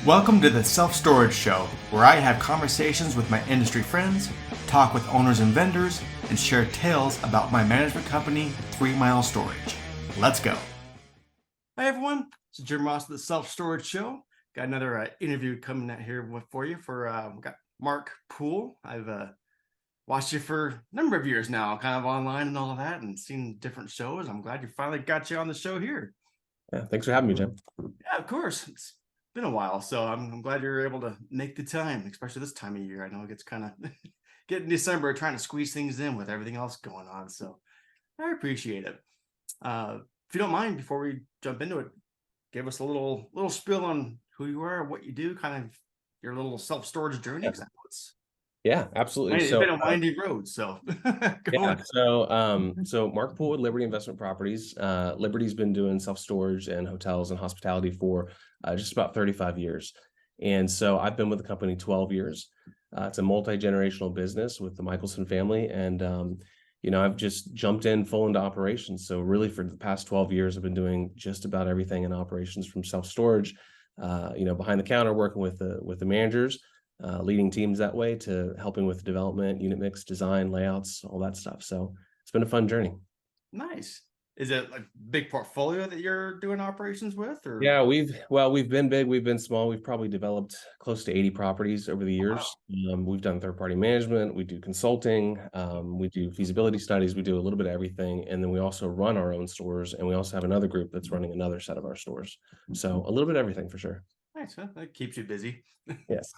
Welcome to the Self-Storage Show, where I have conversations with my industry friends, talk with owners and vendors, and share tales about my management company, 3 Mile Storage. Let's go. Hi everyone, it's Jim Ross of the Self-Storage Show. Got another interview coming out here for you. We got Mark Poole. I've watched you for a number of years now, kind of online and all of that, and seen different shows. I'm glad you finally got you on the show here. Yeah, thanks for having me, Jim. Yeah, of course. It's been a while, so I'm glad you're able to make the time, especially this time of year. I know it gets kind of getting December, trying to squeeze things in with everything else going on. So I appreciate it. If you don't mind, before we jump into it, give us a little spiel on who you are, what you do, kind of your little self-storage journey. Yeah, absolutely. It's been a windy road, so so Mark Poole with Liberty Investment Properties. Liberty's been doing self-storage and hotels and hospitality for just about 35 years. And so I've been with the company 12 years. It's a multi-generational business with the Michelson family. And, I've just jumped in full into operations. So really for the past 12 years, I've been doing just about everything in operations, from self-storage, behind the counter, working with the managers, leading teams that way, to helping with development, unit mix, design, layouts, all that stuff. So it's been a fun journey. Nice. Is it a big portfolio that you're doing operations with? Or yeah, we've been big, we've been small. We've probably developed close to 80 properties over the years. Wow. We've done third-party management, we do consulting, we do feasibility studies, we do a little bit of everything. And then we also run our own stores, and we also have another group that's running another set of our stores. So a little bit of everything for sure. Nice. Huh? That keeps you busy. Yes.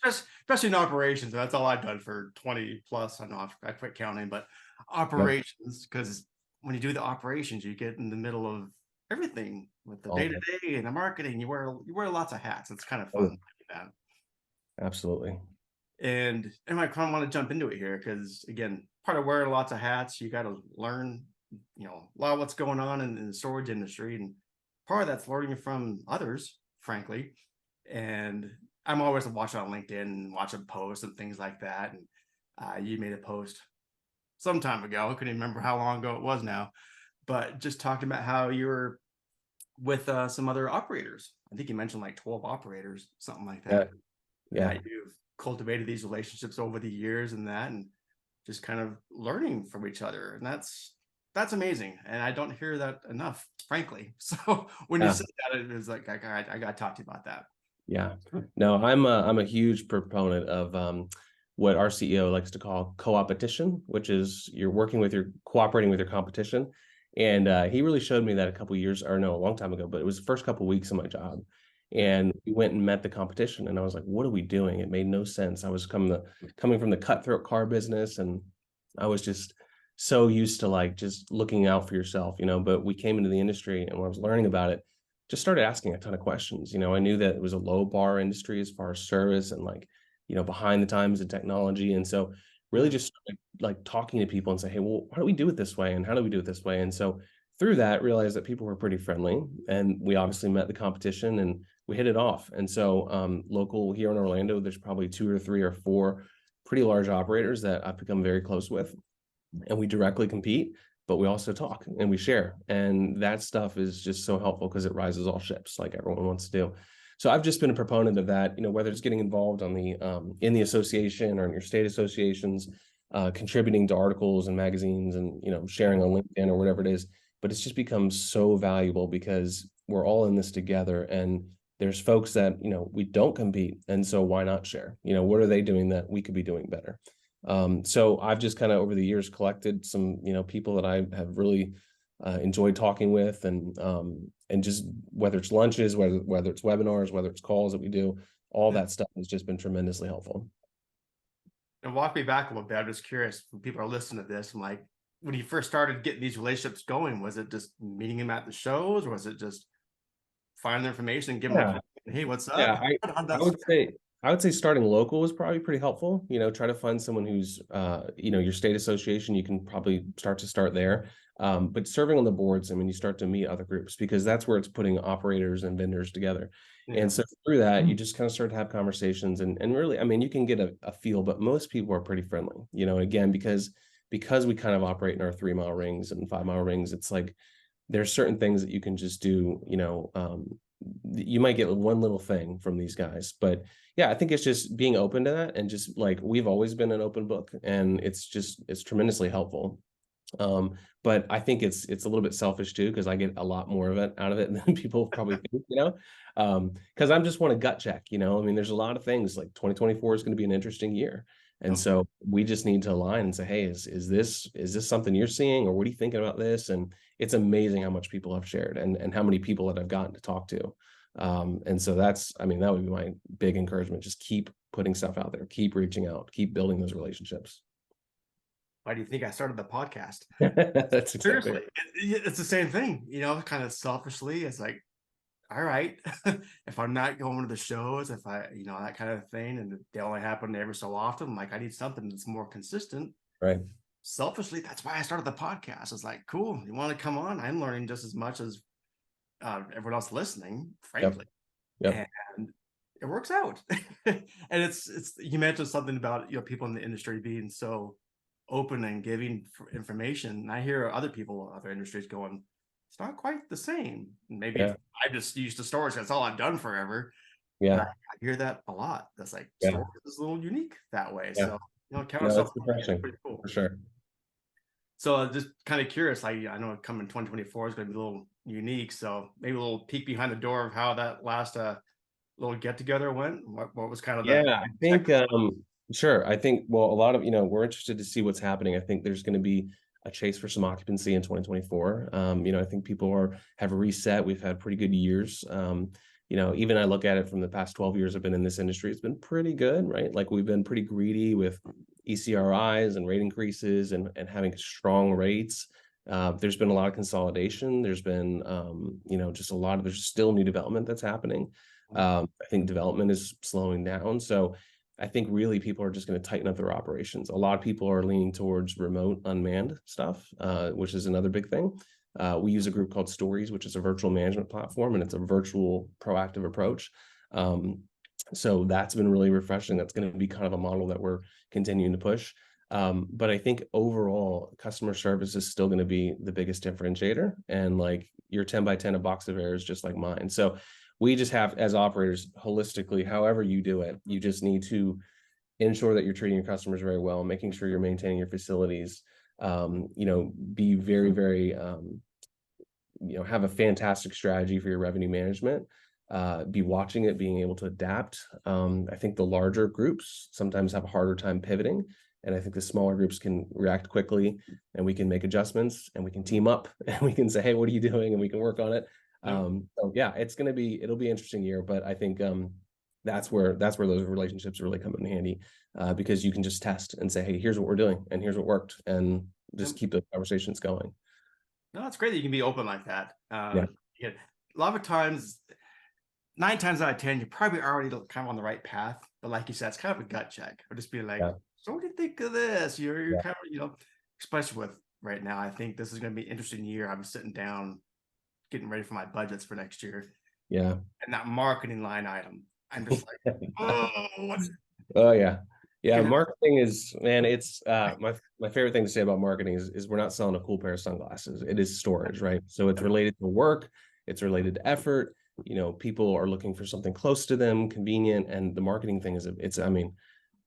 Especially in operations. That's all I've done for 20 plus. I know I quit counting, but operations, because when you do the operations, you get in the middle of everything with the day-to-day and the marketing. You wear lots of hats. It's kind of fun. Absolutely. And I kind of want to jump into it here, because again, part of wearing lots of hats, you got to learn, a lot of what's going on in the storage industry, and part of that's learning from others, frankly. And I'm always watching on LinkedIn and watching posts and things like that. And you made a post some time ago. I couldn't remember how long ago it was now, but just talking about how you were with some other operators. I think you mentioned like 12 operators, something like that. Yeah. You've cultivated these relationships over the years and just kind of learning from each other. And that's amazing. And I don't hear that enough, frankly. So when you said that, it was like, I got to talk to you about that. Yeah, no, I'm a huge proponent of what our CEO likes to call co-opetition, which is you're cooperating with your competition. And he really showed me that a long time ago, but it was the first couple of weeks of my job. And we went and met the competition, and I was like, what are we doing? It made no sense. I was coming from the cutthroat car business, and I was just so used to just looking out for yourself, but we came into the industry, and when I was learning about it, just started asking a ton of questions. I knew that it was a low bar industry as far as service and behind the times and technology. And so really just started talking to people and say, hey, well, why do we do it this way? And how do we do it this way? And so through that, realized that people were pretty friendly, and we obviously met the competition and we hit it off. And so local here in Orlando, there's probably 2 or 3 or 4 pretty large operators that I've become very close with, and we directly compete, but we also talk and we share. And that stuff is just so helpful because it rises all ships, like everyone wants to do. So I've just been a proponent of that, whether it's getting involved on in the association or in your state associations, contributing to articles and magazines and, sharing on LinkedIn or whatever it is. But it's just become so valuable because we're all in this together, and there's folks that, we don't compete. And so why not share? What are they doing that we could be doing better? So I've just kind of over the years collected some, people that I have really enjoyed talking with, and just whether it's lunches, whether it's webinars, whether it's calls that we do, all that stuff has just been tremendously helpful. And walk me back a little bit. I'm just curious, when people are listening to this, I'm like, when you first started getting these relationships going, was it just meeting them at the shows, or was it just finding the information and giving them, hey, what's up? Yeah, I would say starting local was probably pretty helpful. Try to find someone who's, your state association. You can probably start there. But serving on the boards, you start to meet other groups, because that's where it's putting operators and vendors together. Yeah. And so through that, you just kind of start to have conversations and really, you can get a feel, but most people are pretty friendly, again, because we kind of operate in our 3 mile rings and 5 mile rings. It's like, there's certain things that you can just do, you might get one little thing from these guys. But yeah, I think it's just being open to that, and just like, we've always been an open book, and it's tremendously helpful. But I think it's a little bit selfish too, because I get a lot more of it out of it than people probably think, because I'm just want to gut check, I mean, there's a lot of things, like 2024 is going to be an interesting year. And so we just need to align and say, hey, is this something you're seeing, or what are you thinking about this? And it's amazing how much people have shared, and how many people that I've gotten to talk to. And so I mean, that would be my big encouragement. Just keep putting stuff out there, keep reaching out, keep building those relationships. Why do you think I started the podcast? That's exactly Seriously, right. it's the same thing, kind of selfishly. It's like, all right, if I'm not going to the shows, if I, that kind of thing, and they only happen every so often, I'm like, I need something that's more consistent. Right. Selfishly, that's why I started the podcast. It's like, cool, you want to come on? I'm learning just as much as everyone else listening, frankly. Yep. And it works out. And it's you mentioned something about people in the industry being so open and giving information. And I hear other people, other industries going, it's not quite the same. Maybe I'm just used to storage. That's all I've done forever. Yeah. I hear that a lot. That's like, Yeah. storage is a little unique that way. Yeah. So, count No, yourself. that's refreshing, pretty cool. for sure. So just kind of curious, I know coming 2024 is going to be a little unique. So maybe a little peek behind the door of how that last little get together went. What was kind of I think sure. I think, well, a lot of, we're interested to see what's happening. I think there's going to be a chase for some occupancy in 2024. I think people have reset. We've had pretty good years. Even I look at it from the past 12 years I've been in this industry, it's been pretty good, right? Like, we've been pretty greedy with ECRIs and rate increases, and having strong rates. There's been a lot of consolidation. There's been, just there's still new development that's happening. I think development is slowing down. So I think really people are just going to tighten up their operations. A lot of people are leaning towards remote unmanned stuff, which is another big thing. We use a group called Stories, which is a virtual management platform, and it's a virtual proactive approach. So that's been really refreshing. That's going to be kind of a model that we're continuing to push. But I think overall customer service is still going to be the biggest differentiator. And like, your 10 by 10 a box of air is just like mine. So we just have, as operators, holistically, however you do it, you just need to ensure that you're treating your customers very well, making sure you're maintaining your facilities, be very, very, have a fantastic strategy for your revenue management, be watching it, being able to adapt. I think the larger groups sometimes have a harder time pivoting. And I think the smaller groups can react quickly, and we can make adjustments, and we can team up, and we can say, hey, what are you doing? And we can work on it. So yeah, it'll be an interesting year, but I think that's where those relationships really come in handy, because you can just test and say, hey, here's what we're doing, and here's what worked, and just keep the conversations going. No, it's great that you can be open like that. Yeah. A lot of times, 9 times out of 10, you're probably already kind of on the right path. But like you said, it's kind of a gut check, or just be like, so what do you think of this? You're kind of, especially with right now, I think this is going to be an interesting year. I'm sitting down, getting ready for my budgets for next year. Yeah. And that marketing line item, I'm just like, oh yeah. Yeah, marketing is, man, it's my favorite thing to say about marketing is we're not selling a cool pair of sunglasses. It is storage, right? So it's related to work, it's related to effort. People are looking for something close to them, convenient, and the marketing thing is I mean,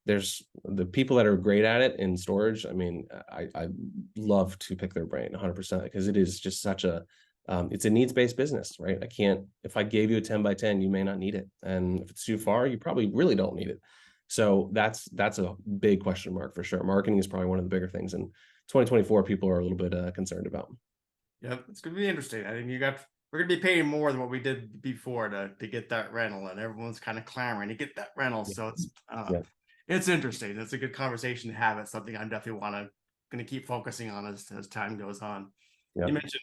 there's the people that are great at it in storage. I mean, I love to pick their brain 100%, because it is just such a it's a needs-based business, right? If I gave you a 10 by 10, you may not need it. And if it's too far, you probably really don't need it. So that's a big question mark for sure. Marketing is probably one of the bigger things in 2024 people are a little bit concerned about. Yep, it's going to be interesting. I think we're going to be paying more than what we did before to get that rental, and everyone's kind of clamoring to get that rental. So it's interesting. It's a good conversation to have. It's something I'm definitely going to keep focusing on as time goes on. You mentioned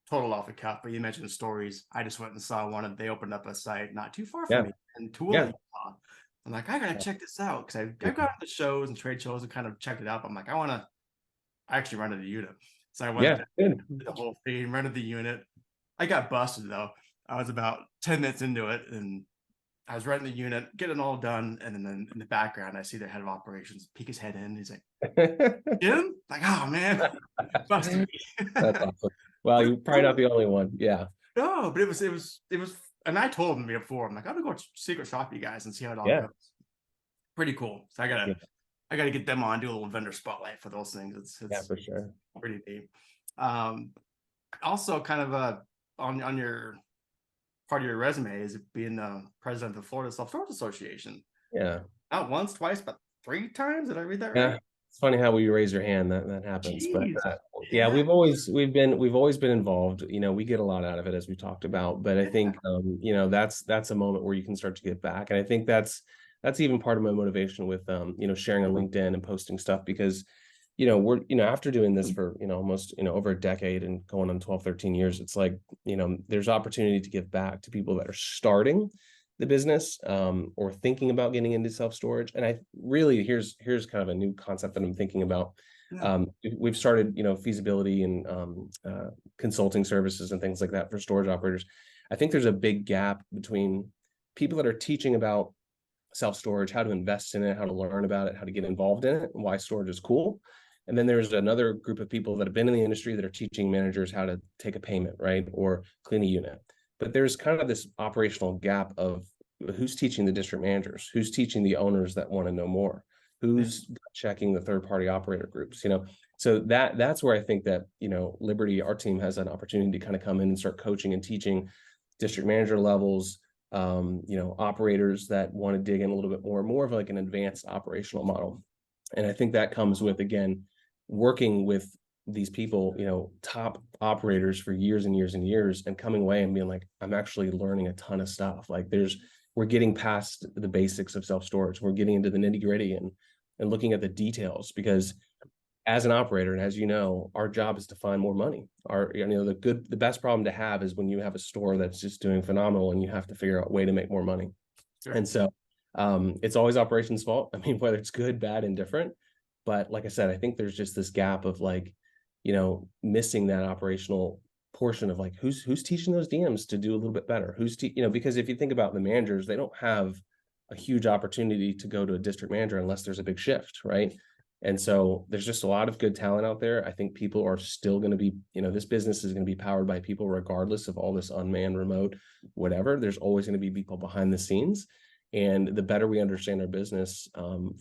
total off the cuff, but you mentioned Stories. I just went and saw one, and they opened up a site not too far from me in Tooele, Utah. I'm like, I gotta check this out, because I've gone to shows and trade shows and kind of checked it out. But I'm like, I actually rented the unit. So I went the whole thing, rented the unit. I got busted though. I was about 10 minutes into it, and I was renting the unit, getting all done, and then in the background, I see the head of operations peek his head in. He's like, Jim? Like, oh man, busted me. That's awesome. Well, you're probably not the only one. Yeah. No, but it was and I told him before, I'm like, I'm gonna go secret shop you guys and see how it all Yeah. goes. Pretty cool. So I gotta get them on, do a little vendor spotlight for those things. Yeah, It's for sure. pretty neat. Also kind of on your part of your resume is being the president of the Florida Self-Storage Association. Yeah. Not once, twice, but 3 times. Did I read that right? Yeah. It's funny how we raise your hand that happens. But Jeez. yeah, we've always been involved. You know, we get a lot out of it, as we talked about. But I think you know, that's a moment where you can start to give back. And I think that's even part of my motivation with you know, sharing on LinkedIn and posting stuff, because you know, we're, you know, after doing this for, you know, almost, you know, over a decade and going on 12, 13 years, it's like, you know, there's opportunity to give back to people that are starting the business or thinking about getting into self-storage. And I really, here's kind of a new concept that I'm thinking about. We've started, you know, feasibility and consulting services and things like that for storage operators. I think there's a big gap between people that are teaching about self-storage, how to invest in it, how to learn about it, how to get involved in it, and why storage is cool. And then there's another group of people that have been in the industry that are teaching managers how to take a payment, right? Or clean a unit. But there's kind of this operational gap of who's teaching the district managers, who's teaching the owners that want to know more, who's checking the third-party operator groups, you know? So that's where I think that, you know, Liberty, our team, has an opportunity to kind of come in and start coaching and teaching district manager levels, you know, operators that want to dig in a little bit more of like an advanced operational model. And I think that comes with, again, working with these people, you know, top operators for years and years and years, and coming away and being like, I'm actually learning a ton of stuff. Like we're getting past the basics of self-storage. We're getting into the nitty-gritty and looking at the details, because as an operator, and as you know, our job is to find more money. You know, the best problem to have is when you have a store that's just doing phenomenal and you have to figure out a way to make more money. Sure. And so it's always operations fault. I mean, whether it's good, bad, indifferent. But like I said, I think there's just this gap of, like, you know, missing that operational portion of like, who's teaching those DMs to do a little bit better? You know, because if you think about the managers, they don't have a huge opportunity to go to a district manager unless there's a big shift, right? And so there's just a lot of good talent out there. I think people are still going to be, you know, this business is going to be powered by people regardless of all this unmanned, remote, whatever. There's always going to be people behind the scenes. And the better we understand our business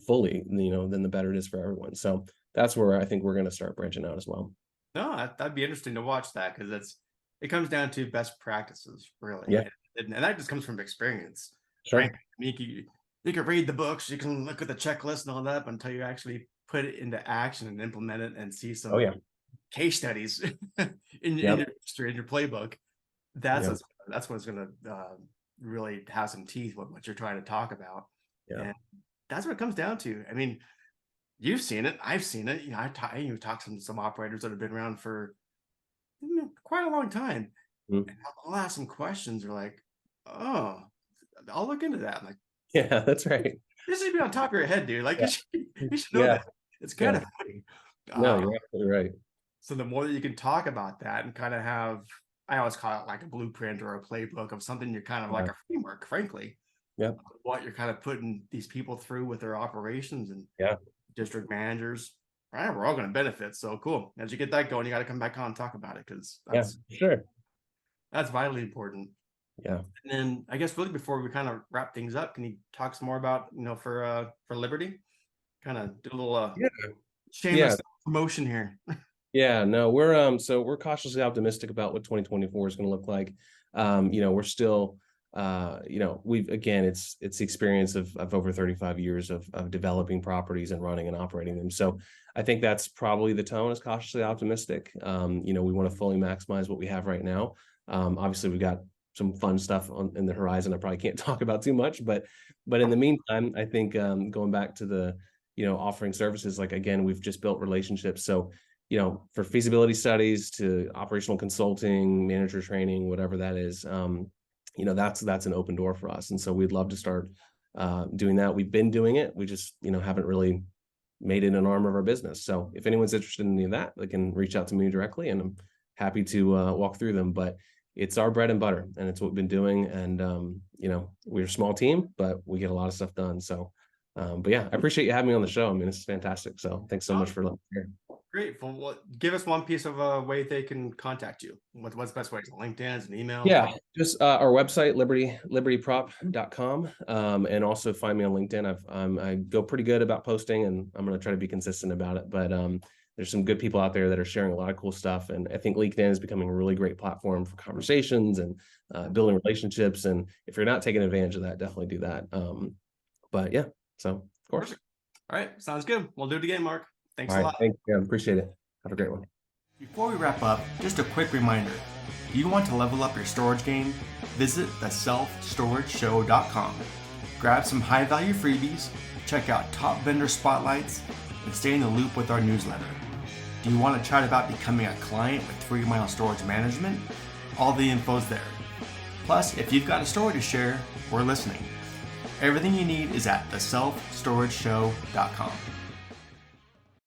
fully, you know, then the better it is for everyone. So that's where I think we're going to start branching out as well. No, that'd be interesting to watch that, because it comes down to best practices, really. Yeah. And that just comes from experience. Sure. Right? I mean, you can read the books, you can look at the checklist and all that, but until you actually put it into action and implement it and see some case studies in your history, in your playbook, that's what's going to really have some teeth with what you're trying to talk about. And that's what it comes down to. I mean, you've seen it, I've seen it. You know, you talked to some operators that have been around for quite a long time. And I'll ask some questions. They're like, "Oh, I'll look into that." I'm like, yeah, that's right. This should be on top of your head, dude. Like, you should know that. It's kind of funny. No, you're absolutely right. So the more that you can talk about that and kind of have, I always call it like a blueprint or a playbook of something, you're kind of like a framework, frankly. What you're kind of putting these people through with their operations and district managers. Right, we're all going to benefit. So cool. As you get that going, you got to come back on and talk about it, because that's vitally important. And then I guess really before we kind of wrap things up, can you talk some more about, you know, for Liberty? Kind of do a little shameless promotion here. No, we're cautiously optimistic about what 2024 is going to look like. You know, we're still you know, it's the experience of over 35 years of developing properties and running and operating them. So I think that's probably the tone, is cautiously optimistic. You know, we want to fully maximize what we have right now. Obviously we've got some fun stuff in the horizon I probably can't talk about too much, but in the meantime, I think going back to the, you know, offering services, like, again, we've just built relationships. So, you know, for feasibility studies to operational consulting, manager training, whatever that is, you know, that's an open door for us. And so we'd love to start doing that. We've been doing it. We just, you know, haven't really made it an arm of our business. So if anyone's interested in any of that, they can reach out to me directly, and I'm happy to walk through them. But it's our bread and butter, and it's what we've been doing. And, you know, we're a small team, but we get a lot of stuff done. So, but yeah, I appreciate you having me on the show. I mean, it's fantastic. So thanks so much for letting me here. Great. Well, give us one piece of a way they can contact you. What's the best way? Is it LinkedIn? Is it an email? Yeah, just our website, libertyprop.com, and also find me on LinkedIn. I go pretty good about posting, and I'm going to try to be consistent about it. But there's some good people out there that are sharing a lot of cool stuff, and I think LinkedIn is becoming a really great platform for conversations and building relationships. And if you're not taking advantage of that, definitely do that. But yeah, so of course. Perfect. All right, sounds good. We'll do it again, Mark. Thanks All a right, lot. thanks. Yeah, appreciate it. Have a great one. Before we wrap up, just a quick reminder. Do you want to level up your storage game? Visit theselfstorageshow.com. Grab some high-value freebies, check out top vendor spotlights, and stay in the loop with our newsletter. Do you want to chat about becoming a client with 3 Mile Storage Management? All the info's there. Plus, if you've got a story to share, we're listening. Everything you need is at theselfstorageshow.com.